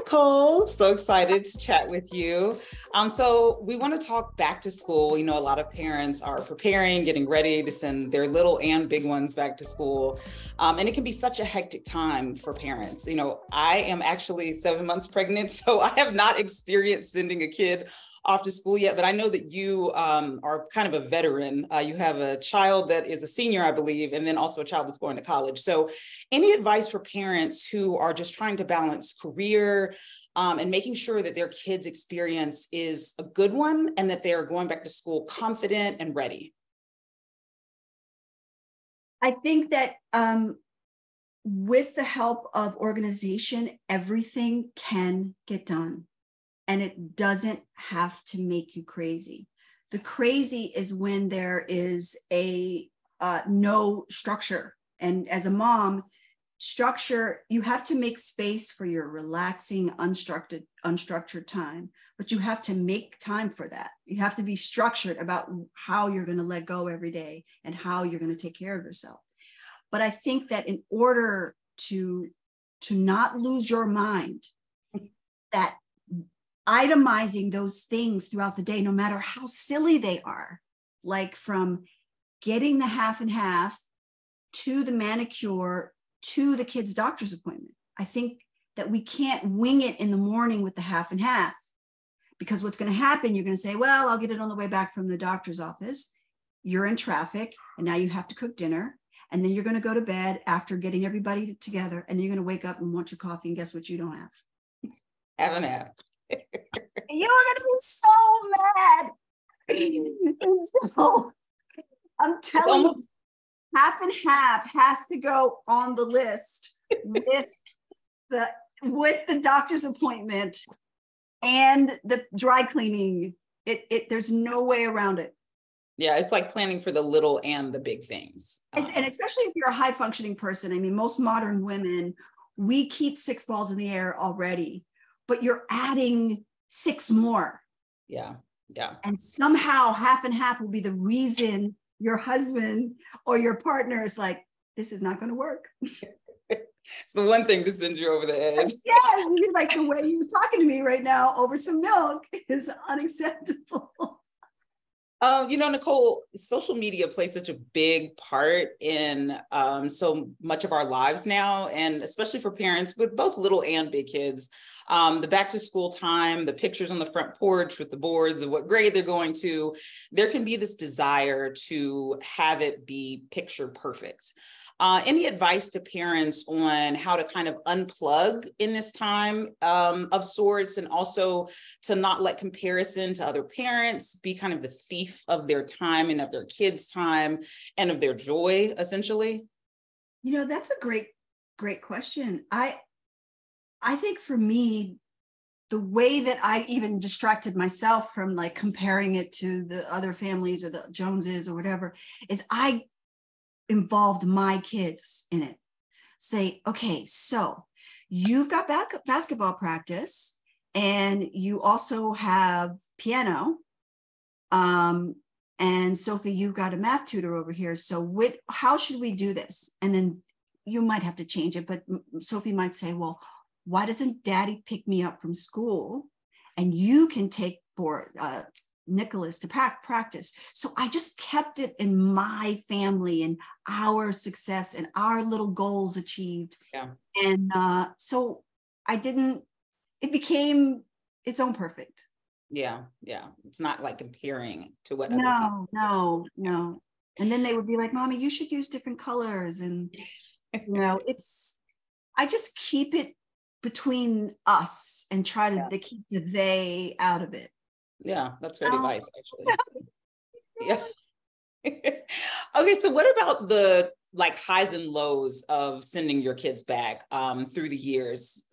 Nicole. So excited to chat with you. So we want to talk back to school. You know, a lot of parents are preparing, getting ready to send their little and big ones back to school. And it can be such a hectic time for parents. You know, I am actually 7 months pregnant, so I have not experienced sending a kid off to school yet, but I know that you are kind of a veteran. You have a child that is a senior, I believe, and then also a child that's going to college. So any advice for parents who are just trying to balance career and making sure that their kids' experience is a good one and that they are going back to school confident and ready? I think that with the help of organization, everything can get done. And it doesn't have to make you crazy. The crazy is when there is a no structure. And as a mom, structure, you have to make space for your relaxing, unstructured time, but you have to make time for that. You have to be structured about how you're going to let go every day and how you're going to take care of yourself. But I think that in order to not lose your mind, that itemizing those things throughout the day, no matter how silly they are, like from getting the half and half to the manicure to the kid's doctor's appointment. I think that we can't wing it in the morning with the half and half, because what's going to happen, you're going to say, well, I'll get it on the way back from the doctor's office. You're in traffic and now you have to cook dinner. And then you're going to go to bed after getting everybody together. And then you're going to wake up and want your coffee. And guess what? You don't have. Have and have. You are going to be so mad. And so I'm telling you, half and half has to go on the list with the doctor's appointment and the dry cleaning. There's no way around it. Yeah, it's like planning for the little and the big things. And especially if you're a high functioning person. I mean, most modern women, we keep 6 balls in the air already, but you're adding 6 more. Yeah. And somehow half and half will be the reason your husband or your partner is like, this is not going to work. It's the one thing to send you over the edge. Yes, like the way he was talking to me right now over some milk is unacceptable. You know, Nicole, social media plays such a big part in so much of our lives now, and especially for parents with both little and big kids. The back to school time, the pictures on the front porch with the boards of what grade they're going to, there can be this desire to have it be picture perfect. Any advice to parents on how to kind of unplug in this time of sorts, and also to not let comparison to other parents be kind of the thief of their time and of their kids' time and of their joy, essentially? You know, that's a great question. I think for me, the way that I even distracted myself from like comparing it to the other families or the Joneses or whatever is I involved my kids in it. Say, okay, so you've got basketball practice and you also have piano. And Sophie, you've got a math tutor over here. So how should we do this? And then you might have to change it, but Sophie might say, well, why doesn't daddy pick me up from school and you can take Nicholas to practice? So I just kept it in my family and our success and our little goals achieved. Yeah. And so it became its own perfect. Yeah. It's not like comparing to what No. And then they would be like, Mommy, you should use different colors. And, I just keep it between us and try to keep the they out of it. Yeah, that's great advice, actually. Yeah. Okay, so what about the like highs and lows of sending your kids back through the years?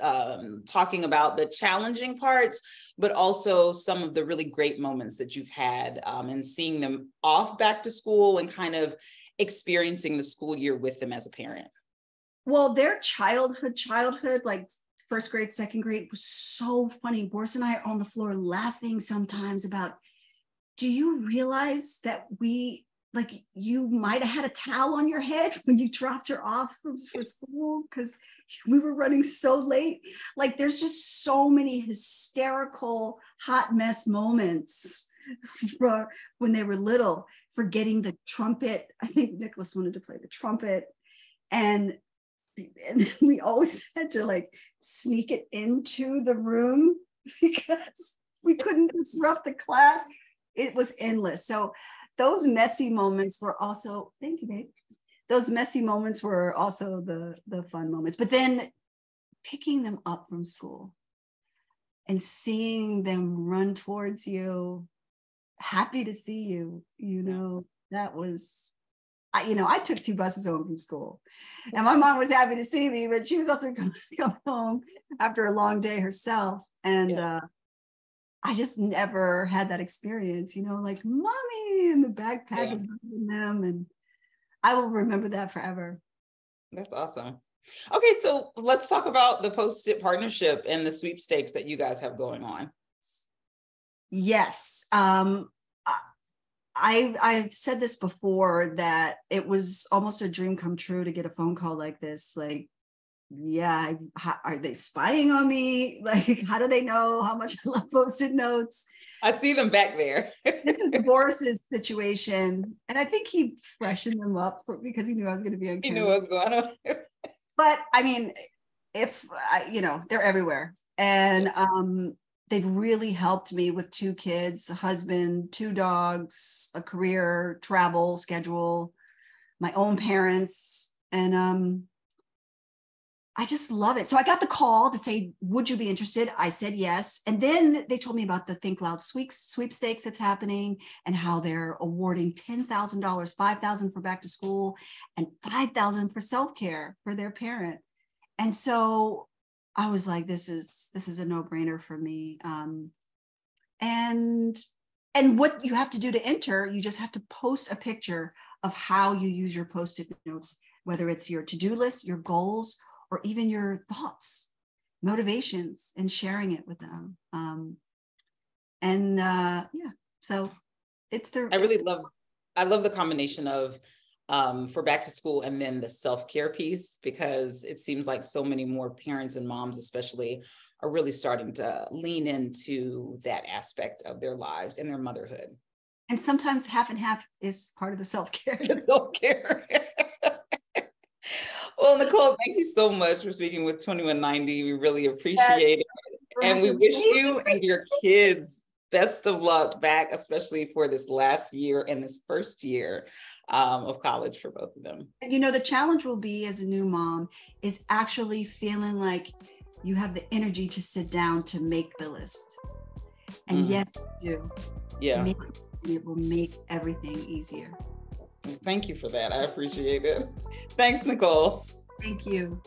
Talking about the challenging parts, but also some of the really great moments that you've had and seeing them off back to school and kind of experiencing the school year with them as a parent. Well, their childhood, like first grade, second grade was so funny. Boris and I are on the floor laughing sometimes about, do you realize that we like you might have had a towel on your head when you dropped her off for school because we were running so late. Like there's just so many hysterical hot mess moments for when they were little, forgetting the trumpet. I think Nicholas wanted to play the trumpet, and we always had to like sneak it into the room because we couldn't disrupt the class. It was endless. So those messy moments were also, thank you, babe. Those messy moments were also the fun moments. But then picking them up from school and seeing them run towards you, happy to see you, that was, I took 2 buses home from school, and my mom was happy to see me, but she was also coming home after a long day herself. And I just never had that experience, like mommy and the backpack is in them. And I will remember that forever. That's awesome. Okay, so let's talk about the Postit partnership and the sweepstakes that you guys have going on. Yes. I've said this before, that it was almost a dream come true to get a phone call like this. Like, are they spying on me? Like, how do they know how much I love Post-it notes? I see them back there. This is Boris's situation. And I think he freshened them up because he knew I was going to be on camera. He knew what was going on. But I mean, if, they're everywhere. And they've really helped me with 2 kids, a husband, 2 dogs, a career, travel schedule, my own parents. And I just love it. So I got the call to say, would you be interested? I said yes. And then they told me about the Think Loud sweepstakes that's happening, and how they're awarding $10,000, $5,000 for back to school, and $5,000 for self-care for their parent. And so I was like, this is a no-brainer for me. And what you have to do to enter, you just have to post a picture of how you use your Post-it notes, whether it's your to-do list, your goals, or even your thoughts, motivations, and sharing it with them. So it's I love the combination of for back to school and then the self-care piece, because it seems like so many more parents and moms especially are really starting to lean into that aspect of their lives and their motherhood. And sometimes half and half is part of the self-care. Self-care. Well, Nicole, thank you so much for speaking with 2190. We really appreciate it. And we wish you and your kids best of luck back, especially for this last year and this first year of college for both of them. The challenge will be, as a new mom, is actually feeling like you have the energy to sit down to make the list. And yes, you do. Yeah. It will make everything easier. Thank you for that. I appreciate it. Thanks, Nicole. Thank you.